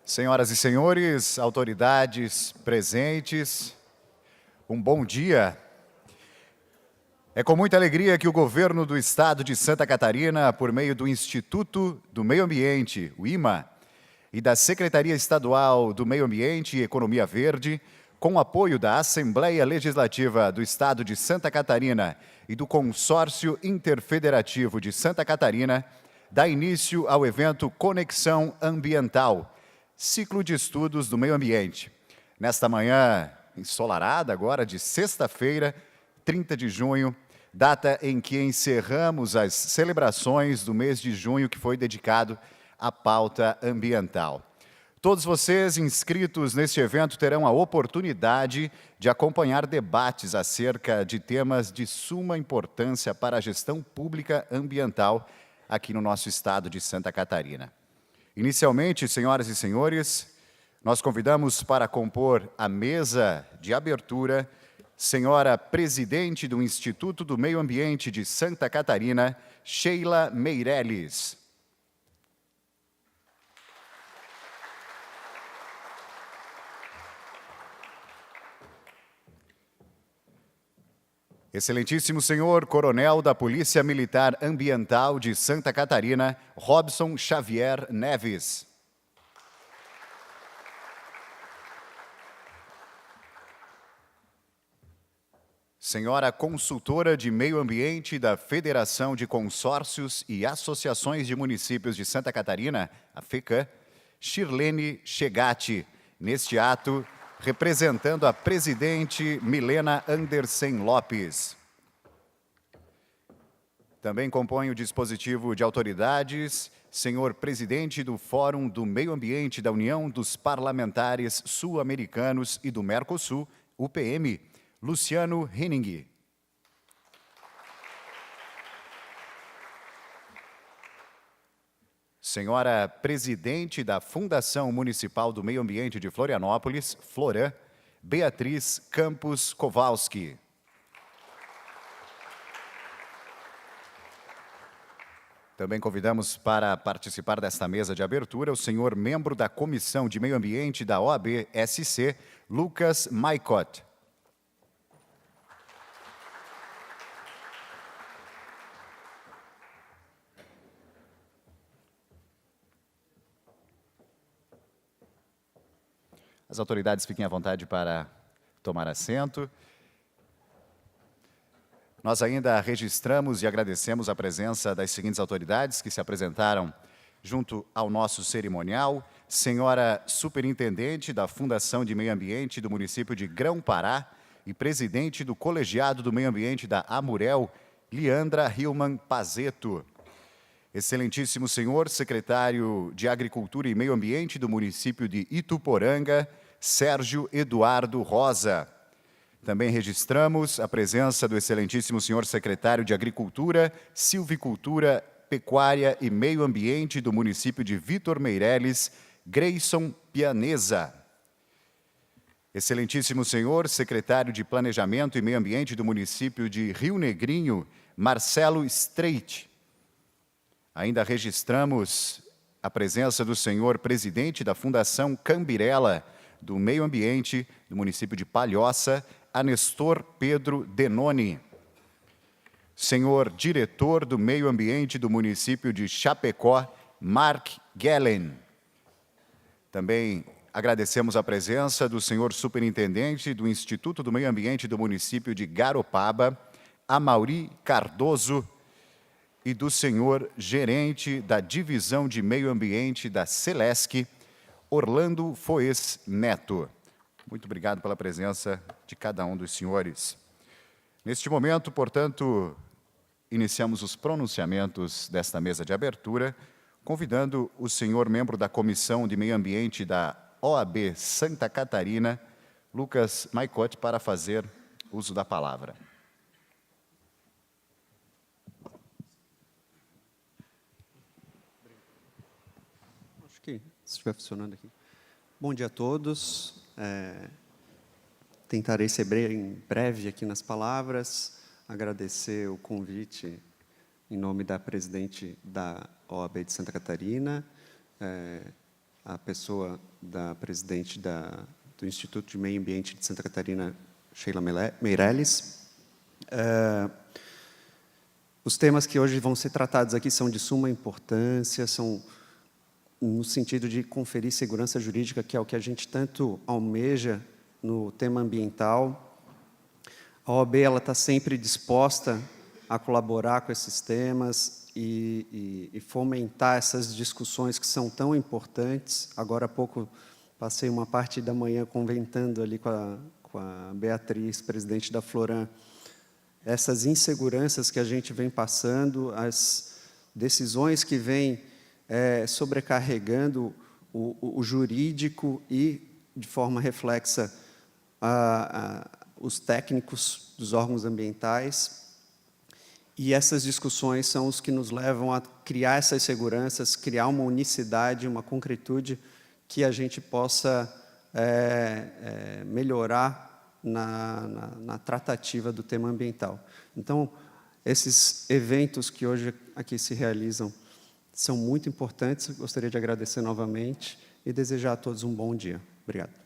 Senhoras e senhores, autoridades presentes, um bom dia. É com muita alegria que o governo do estado de Santa Catarina, por meio do Instituto do Meio Ambiente, o IMA, e da Secretaria Estadual do Meio Ambiente e Economia Verde, com o apoio da Assembleia Legislativa do Estado de Santa Catarina e do Consórcio Interfederativo de Santa Catarina, dá início ao evento Conexão Ambiental, ciclo de estudos do meio ambiente. Nesta manhã ensolarada, agora de sexta-feira, 30 de junho, data em que encerramos as celebrações do mês de junho, que foi dedicado à pauta ambiental. Todos vocês inscritos neste evento terão a oportunidade de acompanhar debates acerca de temas de suma importância para a gestão pública ambiental aqui no nosso estado de Santa Catarina. Inicialmente, senhoras e senhores, nós convidamos para compor a mesa de abertura senhora presidente do Instituto do Meio Ambiente de Santa Catarina, Sheila Meirelles. Excelentíssimo senhor coronel da Polícia Militar Ambiental de Santa Catarina, Robson Xavier Neves. Senhora consultora de Meio Ambiente da Federação de Consórcios e Associações de Municípios de Santa Catarina, a FECAM, Shirlene Chegatti, neste ato, representando a presidente Milena Andersen Lopes. Também compõe o dispositivo de autoridades, senhor presidente do Fórum do Meio Ambiente da União dos Parlamentares Sul-Americanos e do Mercosul, UPM, Luciano Henning. Senhora presidente da Fundação Municipal do Meio Ambiente de Florianópolis, Floran, Beatriz Campos Kowalski. Também convidamos para participar desta mesa de abertura o senhor membro da Comissão de Meio Ambiente da OAB-SC, Lucas Maicot. As autoridades fiquem à vontade para tomar assento. Nós ainda registramos e agradecemos a presença das seguintes autoridades que se apresentaram junto ao nosso cerimonial. Senhora Superintendente da Fundação de Meio Ambiente do município de Grão-Pará e presidente do Colegiado do Meio Ambiente da Amurel, Leandra Hillman Pazeto. Excelentíssimo senhor secretário de Agricultura e Meio Ambiente do município de Ituporanga, Sérgio Eduardo Rosa. Também registramos a presença do excelentíssimo senhor secretário de Agricultura, Silvicultura, Pecuária e Meio Ambiente do município de Vitor Meirelles, Grayson Pianeza. Excelentíssimo senhor secretário de Planejamento e Meio Ambiente do município de Rio Negrinho, Marcelo Streit. Ainda registramos a presença do senhor presidente da Fundação Cambirela do Meio Ambiente do município de Palhoça, Anestor Pedro Denoni. Senhor diretor do Meio Ambiente do município de Chapecó, Mark Gellen. Também agradecemos a presença do senhor superintendente do Instituto do Meio Ambiente do município de Garopaba, Amaury Cardoso, e do senhor gerente da Divisão de Meio Ambiente da Celesc, Orlando Foes Neto. Muito obrigado pela presença de cada um dos senhores. Neste momento, portanto, iniciamos os pronunciamentos desta mesa de abertura, convidando o senhor membro da Comissão de Meio Ambiente da OAB Santa Catarina, Lucas Maicot, para fazer uso da palavra. Se estiver funcionando aqui. Bom dia a todos. Tentarei ser breve aqui nas palavras, agradecer o convite em nome da presidente da OAB de Santa Catarina, a pessoa da presidente do Instituto de Meio Ambiente de Santa Catarina, Sheila Meirelles. Os temas que hoje vão ser tratados aqui são de suma importância, são no sentido de conferir segurança jurídica, que é o que a gente tanto almeja no tema ambiental. A OAB está sempre disposta a colaborar com esses temas e fomentar essas discussões que são tão importantes. Agora há pouco passei uma parte da manhã comentando ali com a Beatriz, presidente da Floran, essas inseguranças que a gente vem passando, as decisões que vêm sobrecarregando o jurídico e, de forma reflexa, os técnicos dos órgãos ambientais. E essas discussões são os que nos levam a criar essas seguranças, criar uma unicidade, uma concretude que a gente possa melhorar na tratativa do tema ambiental. Então, esses eventos que hoje aqui se realizam são muito importantes. Gostaria de agradecer novamente e desejar a todos um bom dia. Obrigado.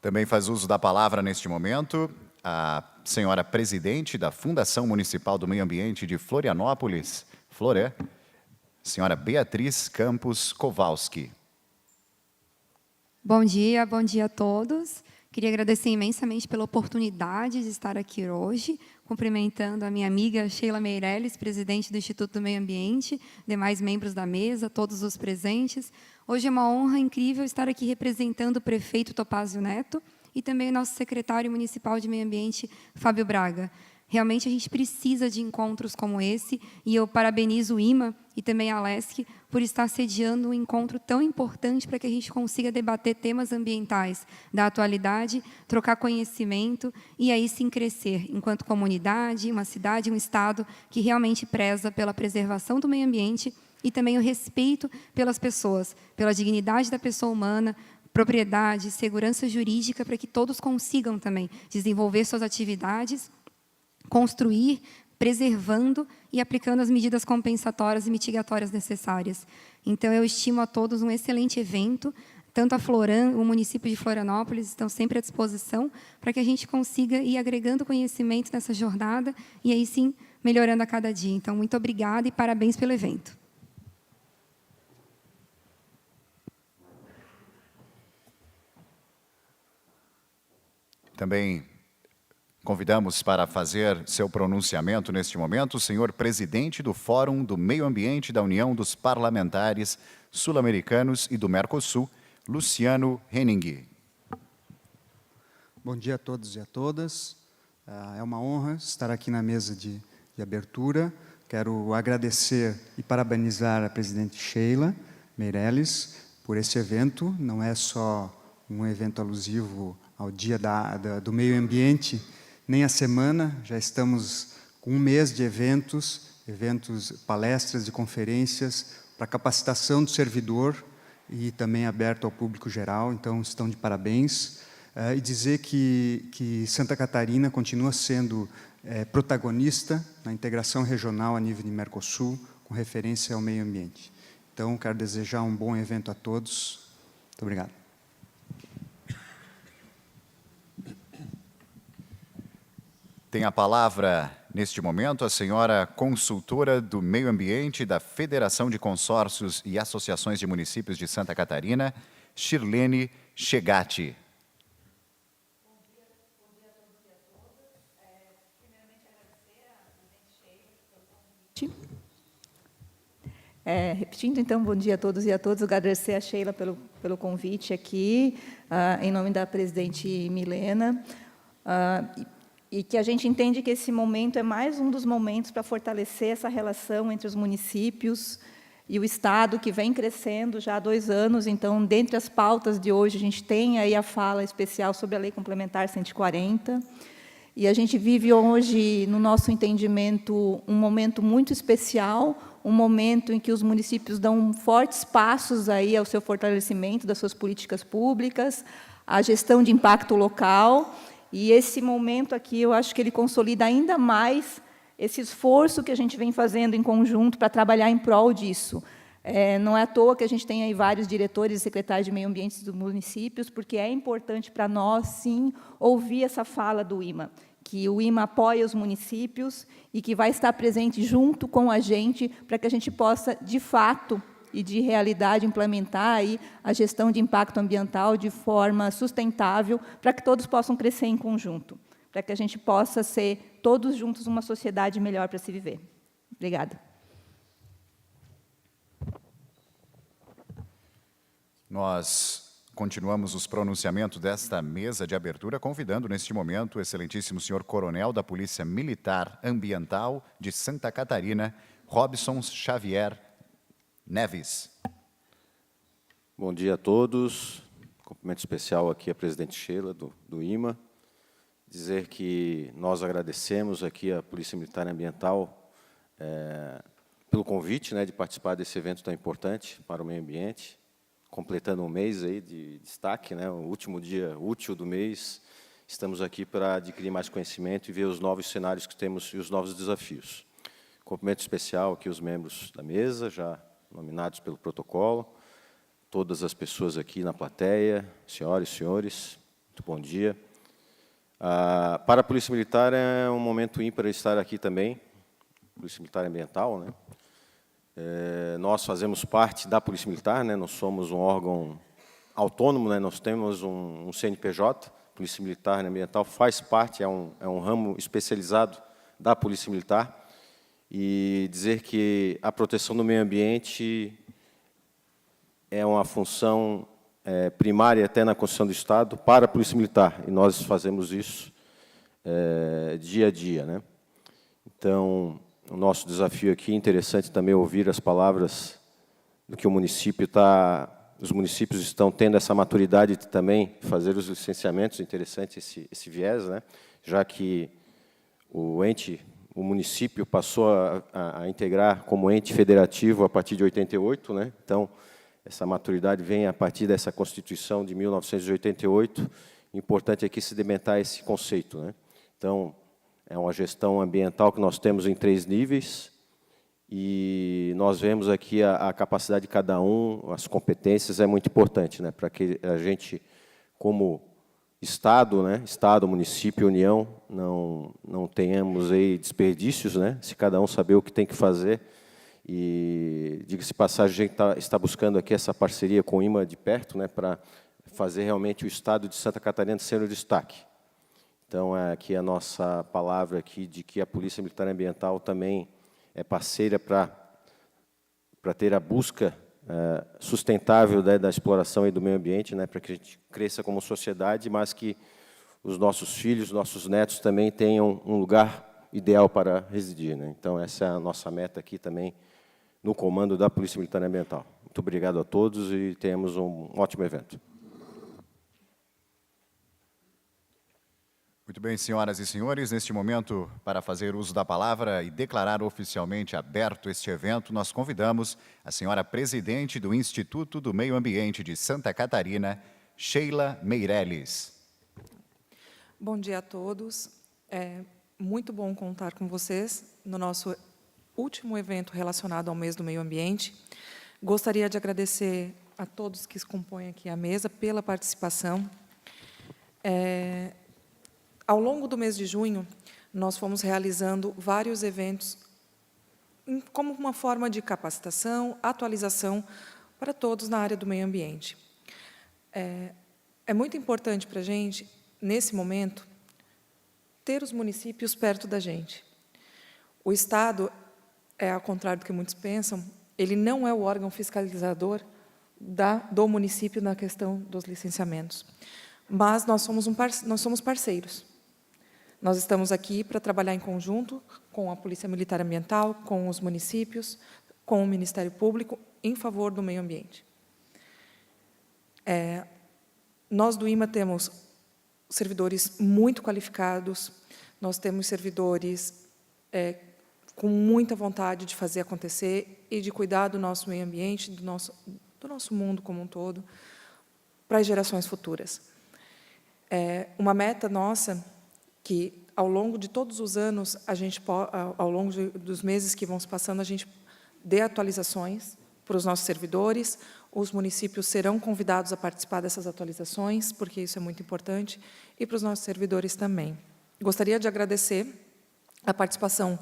Também faz uso da palavra neste momento a senhora presidente da Fundação Municipal do Meio Ambiente de Florianópolis, Florê, senhora Beatriz Campos Kowalski. Bom dia a todos. Queria agradecer imensamente pela oportunidade de estar aqui hoje, cumprimentando a minha amiga Sheila Meirelles, presidente do Instituto do Meio Ambiente, demais membros da mesa, todos os presentes. Hoje é uma honra incrível estar aqui representando o prefeito Topázio Neto e também o nosso secretário municipal de Meio Ambiente, Fábio Braga. Realmente, a gente precisa de encontros como esse, e eu parabenizo o IMA e também a LESC por estar sediando um encontro tão importante para que a gente consiga debater temas ambientais da atualidade, trocar conhecimento e aí sim crescer enquanto comunidade, uma cidade, um estado que realmente preza pela preservação do meio ambiente e também o respeito pelas pessoas, pela dignidade da pessoa humana, propriedade, segurança jurídica, para que todos consigam também desenvolver suas atividades, construir, preservando e aplicando as medidas compensatórias e mitigatórias necessárias. Então, eu estimo a todos um excelente evento. Tanto a Floran, o município de Florianópolis, estão sempre à disposição para que a gente consiga ir agregando conhecimento nessa jornada e, aí sim, melhorando a cada dia. Então, muito obrigada e parabéns pelo evento. Também convidamos para fazer seu pronunciamento neste momento o senhor presidente do Fórum do Meio Ambiente da União dos Parlamentares Sul-Americanos e do Mercosul, Luciano Henning. Bom dia a todos e a todas. É uma honra estar aqui na mesa de abertura. Quero agradecer e parabenizar a presidente Sheila Meirelles por esse evento. Não é só um evento alusivo ao Dia do Meio Ambiente, nem a semana, já estamos com um mês de eventos, palestras e conferências para capacitação do servidor e também aberto ao público geral, então estão de parabéns. E dizer que Santa Catarina continua sendo protagonista na integração regional a nível de Mercosul, com referência ao meio ambiente. Então, quero desejar um bom evento a todos. Muito obrigado. Tem a palavra, neste momento, a senhora consultora do Meio Ambiente da Federação de Consórcios e Associações de Municípios de Santa Catarina, Shirlene Chegatti. Bom dia a todos e a todas. Primeiramente, agradecer à presidente Sheila pelo convite. Repetindo, então, bom dia a todos e a todas. Agradecer a Sheila pelo convite aqui, em nome da presidente Milena. E que a gente entende que esse momento é mais um dos momentos para fortalecer essa relação entre os municípios e o Estado, que vem crescendo já há 2 anos. Então, dentre as pautas de hoje, a gente tem aí a fala especial sobre a Lei Complementar 140. E a gente vive hoje, no nosso entendimento, um momento muito especial, um momento em que os municípios dão fortes passos aí ao seu fortalecimento das suas políticas públicas, à gestão de impacto local. E esse momento aqui, eu acho que ele consolida ainda mais esse esforço que a gente vem fazendo em conjunto para trabalhar em prol disso. Não é à toa que a gente tem aí vários diretores e secretários de meio ambiente dos municípios, porque é importante para nós, sim, ouvir essa fala do IMA, que o IMA apoia os municípios e que vai estar presente junto com a gente para que a gente possa, de fato e de realidade, implementar aí a gestão de impacto ambiental de forma sustentável, para que todos possam crescer em conjunto, para que a gente possa ser, todos juntos, uma sociedade melhor para se viver. Obrigada. Nós continuamos os pronunciamentos desta mesa de abertura, convidando, neste momento, o excelentíssimo senhor coronel da Polícia Militar Ambiental de Santa Catarina, Robson Xavier Neves. Bom dia a todos. Cumprimento especial aqui à presidente Sheila, do IMA. Dizer que nós agradecemos aqui à Polícia Militar Ambiental pelo convite, de participar desse evento tão importante para o meio ambiente, completando um mês aí de destaque, o último dia útil do mês. Estamos aqui para adquirir mais conhecimento e ver os novos cenários que temos e os novos desafios. Cumprimento especial aqui os membros da mesa, já nominados pelo protocolo, todas as pessoas aqui na plateia, senhoras e senhores, muito bom dia. Para a Polícia Militar é um momento ímpar estar aqui também, Polícia Militar Ambiental, nós fazemos parte da Polícia Militar, nós somos um órgão autônomo, nós temos um CNPJ, Polícia Militar Ambiental faz parte, é um ramo especializado da Polícia Militar, e dizer que a proteção do meio ambiente é uma função primária até na Constituição do Estado para a Polícia Militar, e nós fazemos isso dia a dia. Então, o nosso desafio aqui é interessante também ouvir as palavras do que o município os municípios estão tendo essa maturidade de também fazer os licenciamentos, interessante esse viés, já que o município passou a integrar como ente federativo a partir de 88, então, essa maturidade vem a partir dessa Constituição de 1988, importante aqui sedimentar esse conceito. Então, é uma gestão ambiental que nós temos em 3 níveis, e nós vemos aqui a capacidade de cada um, as competências, é muito importante, para que a gente, como Estado, Estado, município, União, não tenhamos aí desperdícios, se cada um saber o que tem que fazer. E, diga-se de passagem, a gente está buscando aqui essa parceria com o IMA de perto, para fazer realmente o Estado de Santa Catarina ser o destaque. Então, aqui a nossa palavra aqui de que a Polícia Militar Ambiental também é parceira para ter a busca sustentável da exploração e do meio ambiente, para que a gente cresça como sociedade, mas que os nossos filhos, nossos netos também tenham um lugar ideal para residir. Então, essa é a nossa meta aqui também no comando da Polícia Militar Ambiental. Muito obrigado a todos e tenhamos um ótimo evento. Muito bem, senhoras e senhores, neste momento, para fazer uso da palavra e declarar oficialmente aberto este evento, nós convidamos a senhora presidente do Instituto do Meio Ambiente de Santa Catarina, Sheila Meirelles. Bom dia a todos. É muito bom contar com vocês no nosso último evento relacionado ao mês do meio ambiente. Gostaria de agradecer a todos que compõem aqui a mesa pela participação. Ao longo do mês de junho, nós fomos realizando vários eventos como uma forma de capacitação, atualização para todos na área do meio ambiente. É muito importante para a gente, nesse momento, ter os municípios perto da gente. O Estado, ao contrário do que muitos pensam, ele não é o órgão fiscalizador do município na questão dos licenciamentos. Mas nós somos parceiros. Nós estamos aqui para trabalhar em conjunto com a Polícia Militar Ambiental, com os municípios, com o Ministério Público, em favor do meio ambiente. Nós do IMA temos servidores muito qualificados, nós temos servidores com muita vontade de fazer acontecer e de cuidar do nosso meio ambiente, do nosso mundo como um todo, para as gerações futuras. Uma meta nossa, que ao longo de todos os anos, ao longo dos meses que vão se passando, a gente dê atualizações para os nossos servidores. Os municípios serão convidados a participar dessas atualizações, porque isso é muito importante, e para os nossos servidores também. Gostaria de agradecer a participação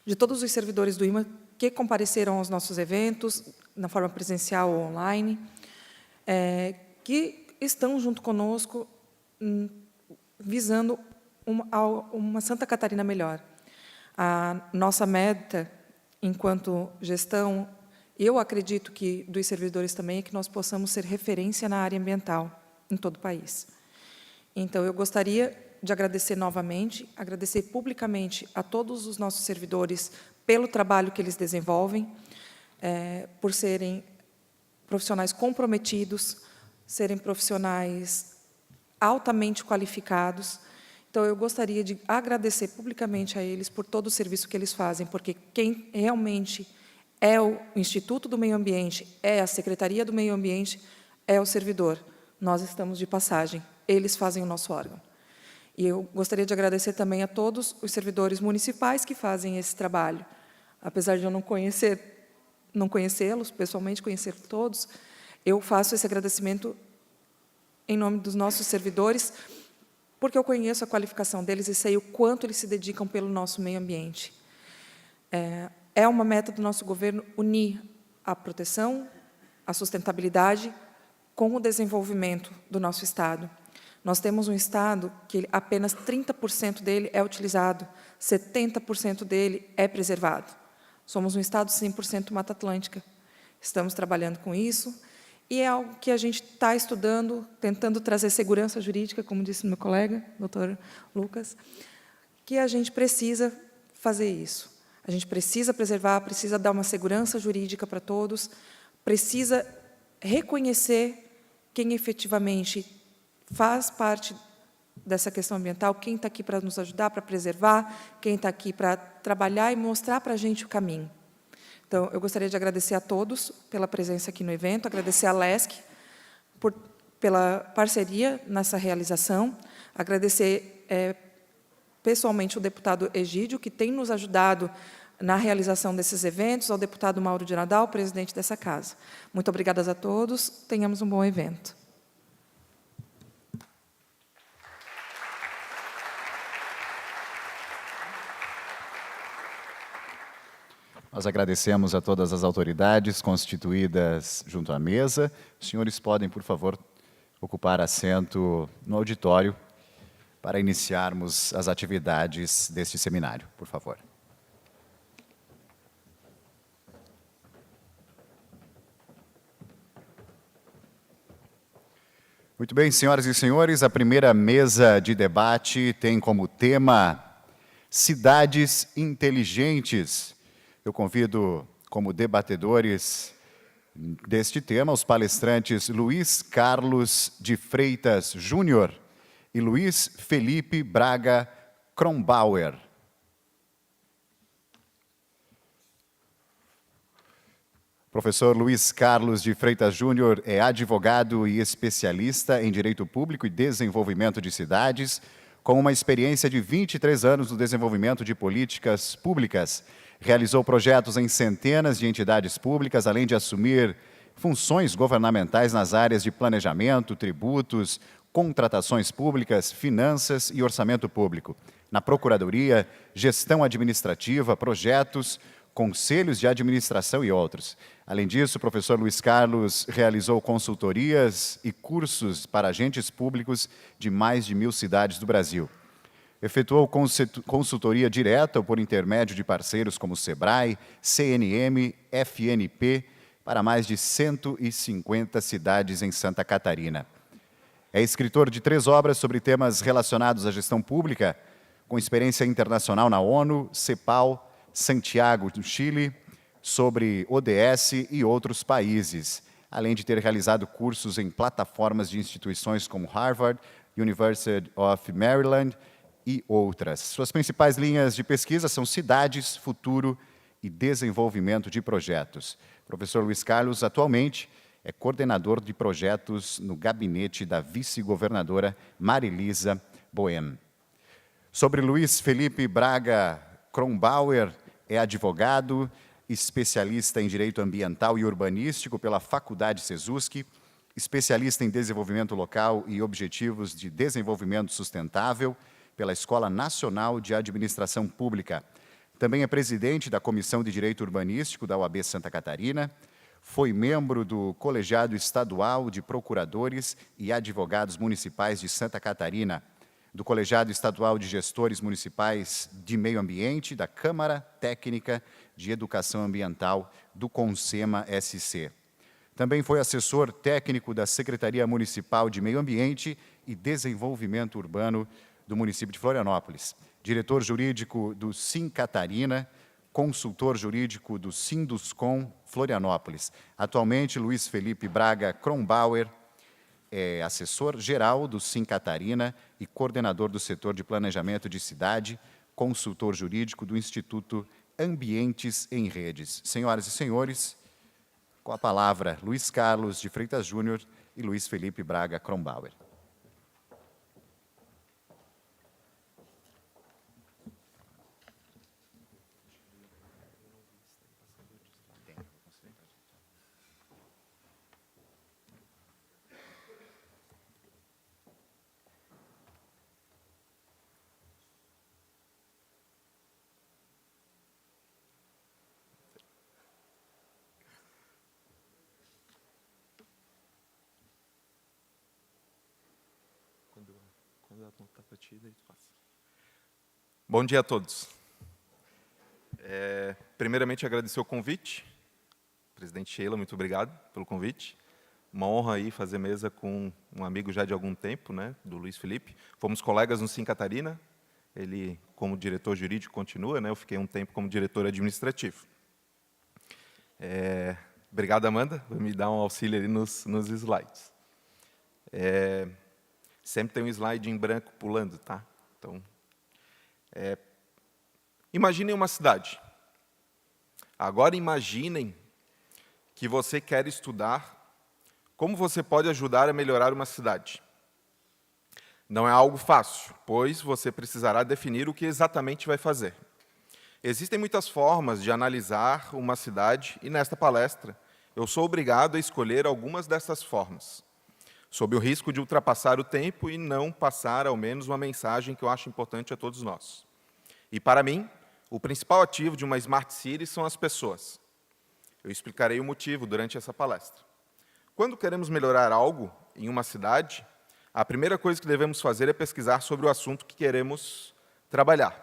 de todos os servidores do IMA que compareceram aos nossos eventos, na forma presencial ou online, que estão junto conosco, visando uma Santa Catarina melhor. A nossa meta, enquanto gestão, eu acredito que dos servidores também, é que nós possamos ser referência na área ambiental em todo o país. Então, eu gostaria de agradecer novamente, agradecer publicamente a todos os nossos servidores pelo trabalho que eles desenvolvem, por serem profissionais comprometidos, serem profissionais altamente qualificados. Então, eu gostaria de agradecer publicamente a eles por todo o serviço que eles fazem, porque quem realmente é o Instituto do Meio Ambiente, é a Secretaria do Meio Ambiente, é o servidor. Nós estamos de passagem, eles fazem o nosso órgão. E eu gostaria de agradecer também a todos os servidores municipais que fazem esse trabalho. Apesar de eu não conhecê-los pessoalmente, conhecer todos, eu faço esse agradecimento em nome dos nossos servidores, porque eu conheço a qualificação deles e sei o quanto eles se dedicam pelo nosso meio ambiente. É uma meta do nosso governo unir a proteção, a sustentabilidade com o desenvolvimento do nosso Estado. Nós temos um Estado que apenas 30% dele é utilizado, 70% dele é preservado. Somos um Estado 100% Mata Atlântica. Estamos trabalhando com isso, e é algo que a gente está estudando, tentando trazer segurança jurídica, como disse meu colega, doutor Lucas, que a gente precisa fazer isso. A gente precisa preservar, precisa dar uma segurança jurídica para todos, precisa reconhecer quem efetivamente faz parte dessa questão ambiental, quem está aqui para nos ajudar, para preservar, quem está aqui para trabalhar e mostrar para a gente o caminho. Então, eu gostaria de agradecer a todos pela presença aqui no evento, agradecer à LESC pela parceria nessa realização, agradecer pessoalmente o deputado Egídio, que tem nos ajudado na realização desses eventos, ao deputado Mauro de Nadal, presidente dessa casa. Muito obrigada a todos, tenhamos um bom evento. Nós agradecemos a todas as autoridades constituídas junto à mesa. Os senhores podem, por favor, ocupar assento no auditório para iniciarmos as atividades deste seminário, por favor. Muito bem, senhoras e senhores, a primeira mesa de debate tem como tema Cidades Inteligentes. Eu convido como debatedores deste tema os palestrantes Luiz Carlos de Freitas Júnior e Luiz Felipe Braga Kronbauer. Professor Luiz Carlos de Freitas Júnior é advogado e especialista em Direito Público e Desenvolvimento de Cidades, com uma experiência de 23 anos no desenvolvimento de políticas públicas. Realizou projetos em centenas de entidades públicas, além de assumir funções governamentais nas áreas de planejamento, tributos, contratações públicas, finanças e orçamento público. Na Procuradoria, gestão administrativa, projetos, conselhos de administração e outros. Além disso, o professor Luiz Carlos realizou consultorias e cursos para agentes públicos de mais de 1.000 cidades do Brasil. Efetuou consultoria direta ou por intermédio de parceiros como SEBRAE, CNM, FNP, para mais de 150 cidades em Santa Catarina. É escritor de 3 obras sobre temas relacionados à gestão pública, com experiência internacional na ONU, CEPAL, Santiago, do Chile, sobre ODS e outros países, além de ter realizado cursos em plataformas de instituições como Harvard, University of Maryland, e outras. Suas principais linhas de pesquisa são cidades, futuro e desenvolvimento de projetos. O professor Luiz Carlos, atualmente, é coordenador de projetos no gabinete da vice-governadora Marilisa Boem. Sobre Luiz Felipe Braga Kronbauer, é advogado, especialista em Direito Ambiental e Urbanístico pela Faculdade Sesusc, especialista em Desenvolvimento Local e Objetivos de Desenvolvimento Sustentável pela Escola Nacional de Administração Pública. Também é presidente da Comissão de Direito Urbanístico da UAB Santa Catarina, foi membro do Colegiado Estadual de Procuradores e Advogados Municipais de Santa Catarina, do Colegiado Estadual de Gestores Municipais de Meio Ambiente, da Câmara Técnica de Educação Ambiental do CONSEMA-SC. Também foi assessor técnico da Secretaria Municipal de Meio Ambiente e Desenvolvimento Urbano do município de Florianópolis, diretor jurídico do SIM Catarina, consultor jurídico do Sinduscom Florianópolis. Atualmente, Luiz Felipe Braga Kronbauer é assessor-geral do SIM Catarina e coordenador do setor de planejamento de cidade, consultor jurídico do Instituto Ambientes em Redes. Senhoras e senhores, com a palavra, Luiz Carlos de Freitas Júnior e Luiz Felipe Braga Kronbauer. Bom dia a todos. Primeiramente, agradecer o convite. Presidente Sheila, muito obrigado pelo convite. Uma honra aí fazer mesa com um amigo já de algum tempo, né, do Luiz Felipe. Fomos colegas no SIM Catarina. Ele, como diretor jurídico, continua, né? Eu fiquei um tempo como diretor administrativo. Obrigado, Amanda, por me dar um auxílio ali nos slides. Sempre tem um slide em branco pulando, tá? Então, imaginem uma cidade. Agora imaginem que você quer estudar como você pode ajudar a melhorar uma cidade. Não é algo fácil, pois você precisará definir o que exatamente vai fazer. Existem muitas formas de analisar uma cidade e, nesta palestra, eu sou obrigado a escolher algumas dessas formas, sob o risco de ultrapassar o tempo e não passar, ao menos, uma mensagem que eu acho importante a todos nós. E, para mim, o principal ativo de uma Smart City são as pessoas. Eu explicarei o motivo durante essa palestra. Quando queremos melhorar algo em uma cidade, a primeira coisa que devemos fazer é pesquisar sobre o assunto que queremos trabalhar.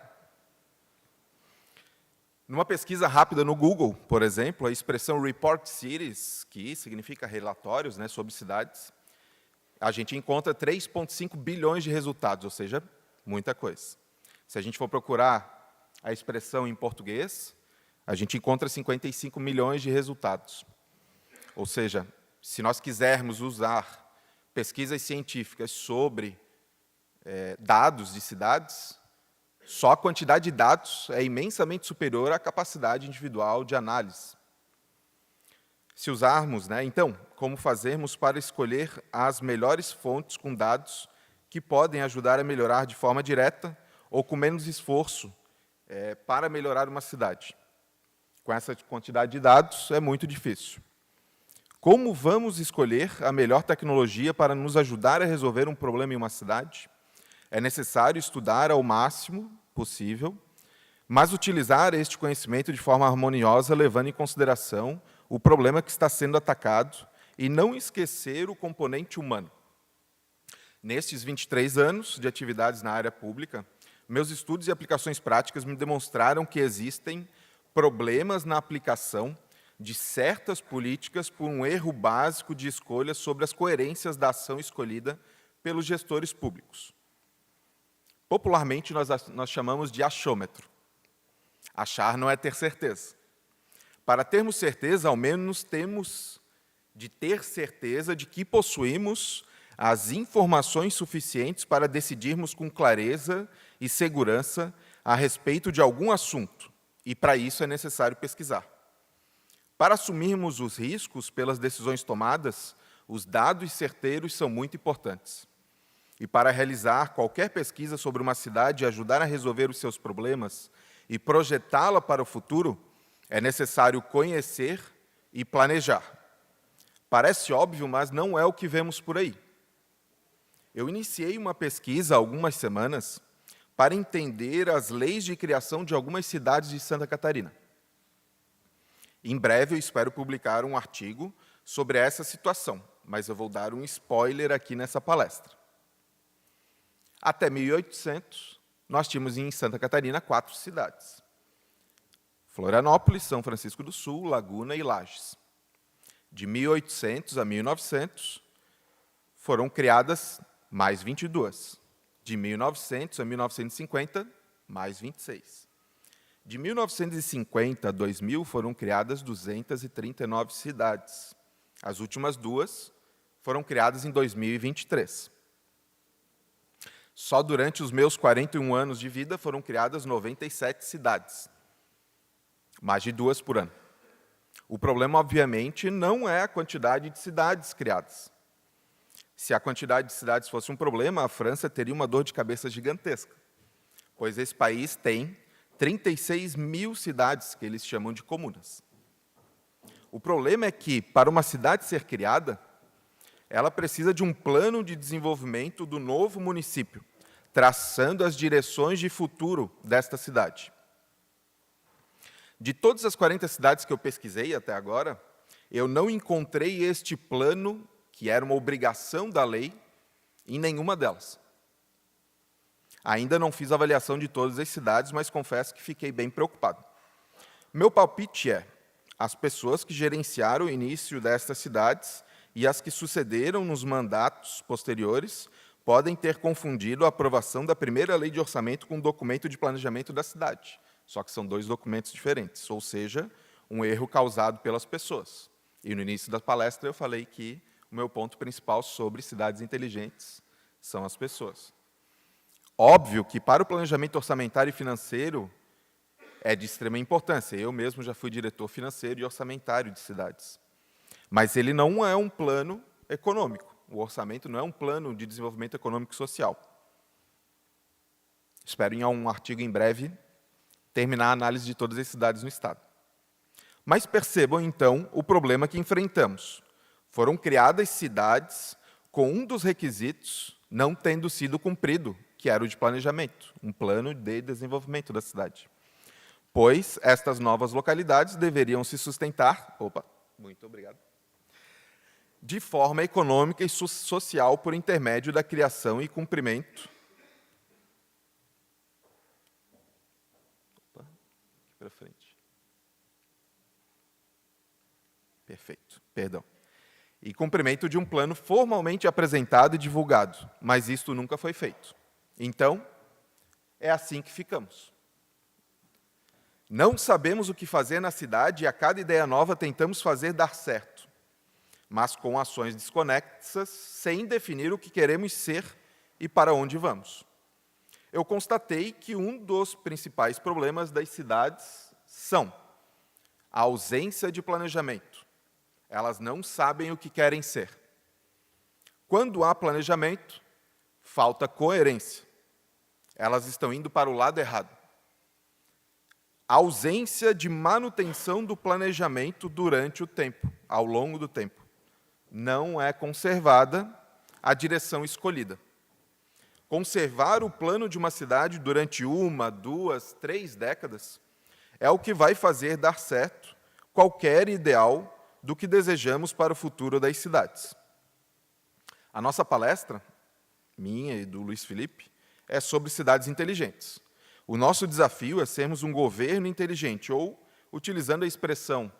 Numa pesquisa rápida no Google, por exemplo, a expressão Report Cities, que significa relatórios, né, sobre cidades, a gente encontra 3,5 bilhões de resultados, ou seja, muita coisa. Se a gente for procurar a expressão em português, a gente encontra 55 milhões de resultados. Ou seja, se nós quisermos usar pesquisas científicas sobre dados de cidades, só a quantidade de dados é imensamente superior à capacidade individual de análise. Se usarmos, então, como fazermos para escolher as melhores fontes com dados que podem ajudar a melhorar de forma direta ou com menos esforço para melhorar uma cidade? Com essa quantidade de dados, é muito difícil. Como vamos escolher a melhor tecnologia para nos ajudar a resolver um problema em uma cidade? É necessário estudar ao máximo possível, mas utilizar este conhecimento de forma harmoniosa, levando em consideração o problema que está sendo atacado e não esquecer o componente humano. Nestes 23 anos de atividades na área pública, meus estudos e aplicações práticas me demonstraram que existem problemas na aplicação de certas políticas por um erro básico de escolha sobre as coerências da ação escolhida pelos gestores públicos. Popularmente, nós chamamos de achômetro. Achar não é ter certeza. Para termos certeza, ao menos temos de ter certeza de que possuímos as informações suficientes para decidirmos com clareza e segurança a respeito de algum assunto, e para isso é necessário pesquisar. Para assumirmos os riscos pelas decisões tomadas, os dados certeiros são muito importantes. E para realizar qualquer pesquisa sobre uma cidade e ajudar a resolver os seus problemas e projetá-la para o futuro, é necessário conhecer e planejar. Parece óbvio, mas não é o que vemos por aí. Eu iniciei uma pesquisa há algumas semanas para entender as leis de criação de algumas cidades de Santa Catarina. Em breve, eu espero publicar um artigo sobre essa situação, mas eu vou dar um spoiler aqui nessa palestra. Até 1800, nós tínhamos em Santa Catarina 4 cidades: Florianópolis, São Francisco do Sul, Laguna e Lages. De 1800 a 1900, foram criadas mais 22. De 1900 a 1950, mais 26. De 1950 a 2000, foram criadas 239 cidades. As últimas 2 foram criadas em 2023. Só durante os meus 41 anos de vida foram criadas 97 cidades. Mais de 2 por ano. O problema, obviamente, não é a quantidade de cidades criadas. Se a quantidade de cidades fosse um problema, a França teria uma dor de cabeça gigantesca, pois esse país tem 36 mil cidades, que eles chamam de comunas. O problema é que, para uma cidade ser criada, ela precisa de um plano de desenvolvimento do novo município, traçando as direções de futuro desta cidade. De todas as 40 cidades que eu pesquisei até agora, eu não encontrei este plano, que era uma obrigação da lei, em nenhuma delas. Ainda não fiz avaliação de todas as cidades, mas confesso que fiquei bem preocupado. Meu palpite é: as pessoas que gerenciaram o início destas cidades e as que sucederam nos mandatos posteriores podem ter confundido a aprovação da primeira lei de orçamento com o documento de planejamento da cidade. Só que são 2 documentos diferentes, ou seja, um erro causado pelas pessoas. E no início da palestra eu falei que o meu ponto principal sobre cidades inteligentes são as pessoas. Óbvio que para o planejamento orçamentário e financeiro é de extrema importância. Eu mesmo já fui diretor financeiro e orçamentário de cidades. Mas ele não é um plano econômico. O orçamento não é um plano de desenvolvimento econômico e social. Espero, em um artigo em breve, terminar a análise de todas as cidades no Estado. Mas percebam, então, o problema que enfrentamos. Foram criadas cidades com um dos requisitos não tendo sido cumprido, que era o de planejamento, um plano de desenvolvimento da cidade. Pois estas novas localidades deveriam se sustentar, muito obrigado, de forma econômica e social por intermédio da criação e cumprimento. Aqui para frente. Perfeito, perdão. E cumprimento de um plano formalmente apresentado e divulgado, mas isto nunca foi feito. Então, é assim que ficamos. Não sabemos o que fazer na cidade e a cada ideia nova tentamos fazer dar certo, mas com ações desconexas, sem definir o que queremos ser e para onde vamos. Eu constatei que um dos principais problemas das cidades são a ausência de planejamento. Elas não sabem o que querem ser. Quando há planejamento, falta coerência. Elas estão indo para o lado errado. A ausência de manutenção do planejamento durante o tempo, ao longo do tempo. Não é conservada a direção escolhida. Conservar o plano de uma cidade durante 1, 2, 3 décadas é o que vai fazer dar certo qualquer ideal do que desejamos para o futuro das cidades. A nossa palestra, minha e do Luiz Felipe, é sobre cidades inteligentes. O nosso desafio é sermos um governo inteligente, ou, utilizando a expressão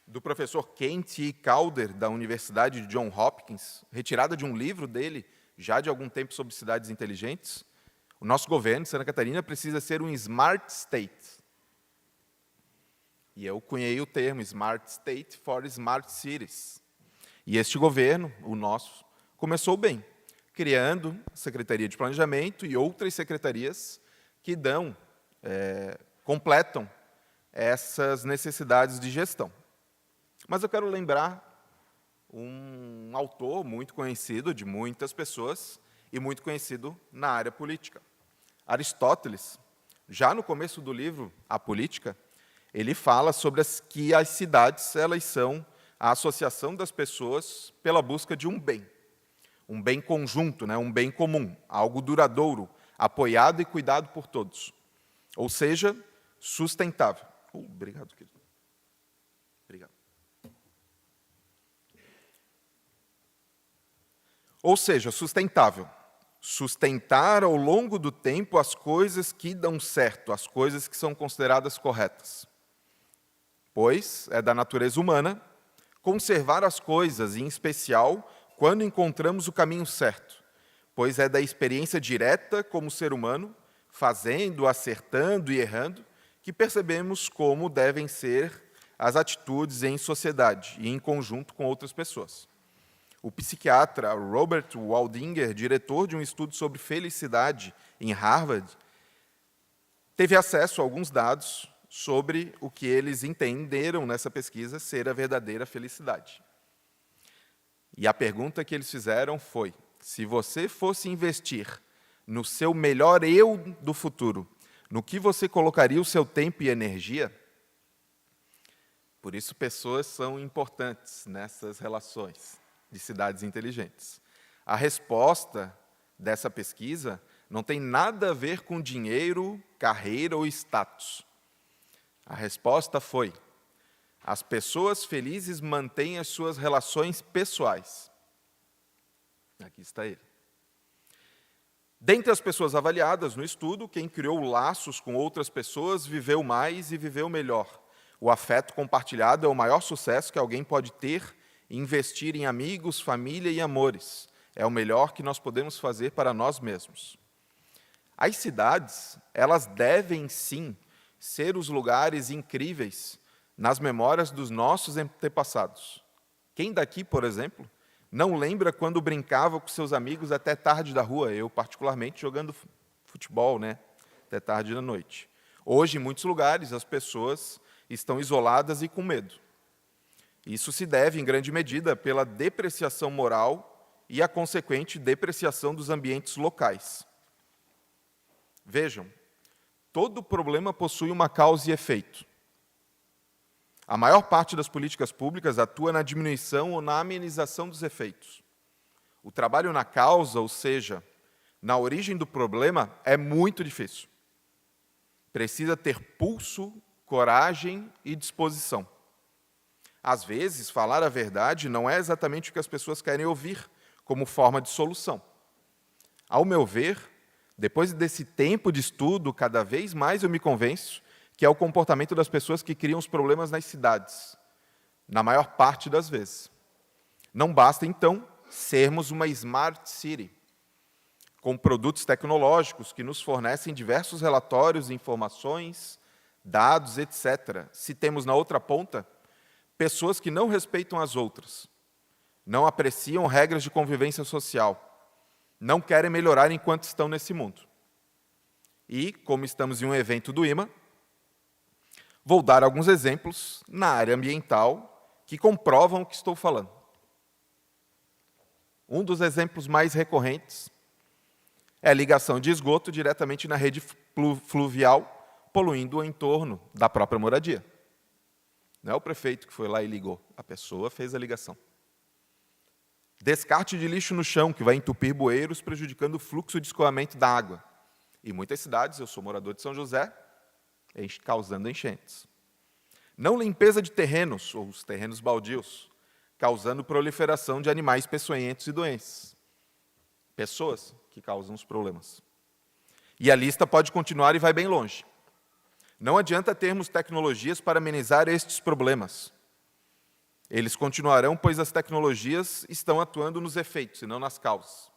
do professor Kent E. Calder, da Universidade de Johns Hopkins, retirada de um livro dele, já de algum tempo, sobre cidades inteligentes, o nosso governo de Santa Catarina precisa ser um Smart State. E eu cunhei o termo Smart State for Smart Cities. E este governo, o nosso, começou bem, criando a Secretaria de Planejamento e outras secretarias que completam essas necessidades de gestão. Mas eu quero lembrar um autor muito conhecido de muitas pessoas, e muito conhecido na área política. Aristóteles, já no começo do livro A Política, ele fala sobre que as cidades elas são a associação das pessoas pela busca de um bem conjunto, né? Um bem comum, algo duradouro, apoiado e cuidado por todos. Ou seja, sustentável. Obrigado, querido. Obrigado. Ou seja, sustentável. Sustentar ao longo do tempo as coisas que dão certo, as coisas que são consideradas corretas. Pois é da natureza humana conservar as coisas, em especial quando encontramos o caminho certo, pois é da experiência direta como ser humano, fazendo, acertando e errando, que percebemos como devem ser as atitudes em sociedade e em conjunto com outras pessoas. O psiquiatra Robert Waldinger, diretor de um estudo sobre felicidade em Harvard, teve acesso a alguns dados sobre o que eles entenderam nessa pesquisa ser a verdadeira felicidade. E a pergunta que eles fizeram foi: se você fosse investir no seu melhor eu do futuro, no que você colocaria o seu tempo e energia? Por isso, pessoas são importantes nessas relações de cidades inteligentes. A resposta dessa pesquisa não tem nada a ver com dinheiro, carreira ou status. A resposta foi: as pessoas felizes mantêm as suas relações pessoais. Aqui está ele. Dentre as pessoas avaliadas no estudo, quem criou laços com outras pessoas viveu mais e viveu melhor. O afeto compartilhado é o maior sucesso que alguém pode ter e investir em amigos, família e amores. É o melhor que nós podemos fazer para nós mesmos. As cidades, elas devem, sim, ser os lugares incríveis nas memórias dos nossos antepassados. Quem daqui, por exemplo, não lembra quando brincava com seus amigos até tarde da rua? Eu, particularmente, jogando futebol, né? Até tarde da noite. Hoje, em muitos lugares, as pessoas estão isoladas e com medo. Isso se deve, em grande medida, pela depreciação moral e a consequente depreciação dos ambientes locais. Vejam, todo problema possui uma causa e efeito. A maior parte das políticas públicas atua na diminuição ou na amenização dos efeitos. O trabalho na causa, ou seja, na origem do problema, é muito difícil. Precisa ter pulso, coragem e disposição. Às vezes, falar a verdade não é exatamente o que as pessoas querem ouvir como forma de solução. Ao meu ver, depois desse tempo de estudo, cada vez mais eu me convenço que é o comportamento das pessoas que criam os problemas nas cidades, na maior parte das vezes. Não basta, então, sermos uma Smart City, com produtos tecnológicos que nos fornecem diversos relatórios, informações, dados, etc. Se temos na outra ponta pessoas que não respeitam as outras, não apreciam regras de convivência social, não querem melhorar enquanto estão nesse mundo. E, como estamos em um evento do IMA, vou dar alguns exemplos na área ambiental que comprovam o que estou falando. Um dos exemplos mais recorrentes é a ligação de esgoto diretamente na rede fluvial, poluindo o entorno da própria moradia. Não é o prefeito que foi lá e ligou, a pessoa fez a ligação. Descarte de lixo no chão, que vai entupir bueiros, prejudicando o fluxo de escoamento da água. Em muitas cidades, eu sou morador de São José, causando enchentes. Não limpeza de terrenos, ou os terrenos baldios, causando proliferação de animais peçonhentos e doenças. Pessoas que causam os problemas. E a lista pode continuar e vai bem longe. Não adianta termos tecnologias para amenizar estes problemas. Eles continuarão, pois as tecnologias estão atuando nos efeitos e não nas causas.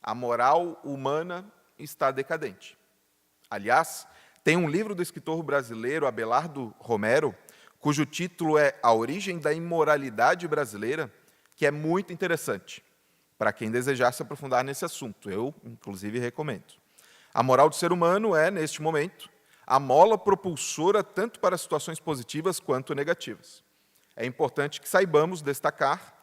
A moral humana está decadente. Aliás, tem um livro do escritor brasileiro Abelardo Romero, cujo título é A Origem da Imoralidade Brasileira, que é muito interessante, para quem desejar se aprofundar nesse assunto. Eu, inclusive, recomendo. A moral do ser humano é, neste momento, a mola propulsora tanto para situações positivas quanto negativas. É importante que saibamos destacar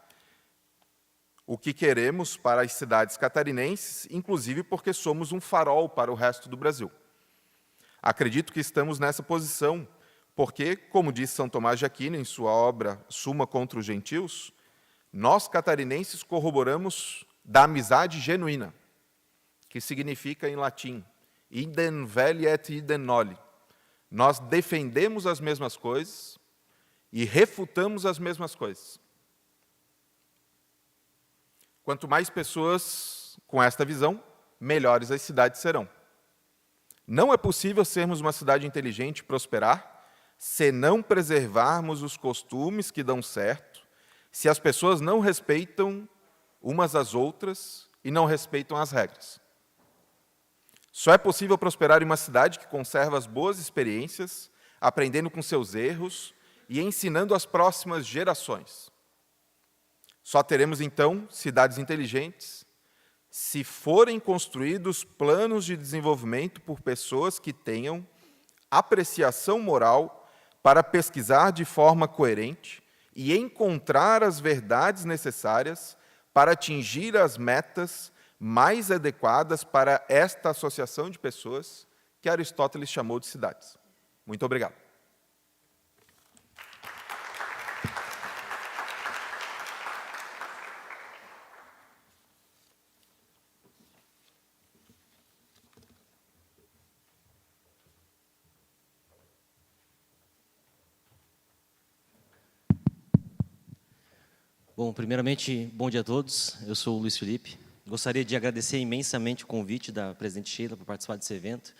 o que queremos para as cidades catarinenses, inclusive porque somos um farol para o resto do Brasil. Acredito que estamos nessa posição porque, como diz São Tomás de Aquino em sua obra Suma contra os Gentios, nós catarinenses corroboramos da amizade genuína, que significa em latim, idem veli et idem noli. Nós defendemos as mesmas coisas e refutamos as mesmas coisas. Quanto mais pessoas com esta visão, melhores as cidades serão. Não é possível sermos uma cidade inteligente e prosperar se não preservarmos os costumes que dão certo, se as pessoas não respeitam umas às outras e não respeitam as regras. Só é possível prosperar em uma cidade que conserva as boas experiências, aprendendo com seus erros e ensinando às próximas gerações. Só teremos, então, cidades inteligentes se forem construídos planos de desenvolvimento por pessoas que tenham apreciação moral para pesquisar de forma coerente e encontrar as verdades necessárias para atingir as metas mais adequadas para esta associação de pessoas que Aristóteles chamou de cidades. Muito obrigado. Bom, primeiramente, bom dia a todos. Eu sou o Luiz Felipe. Gostaria de agradecer imensamente o convite da presidente Sheila para participar desse evento.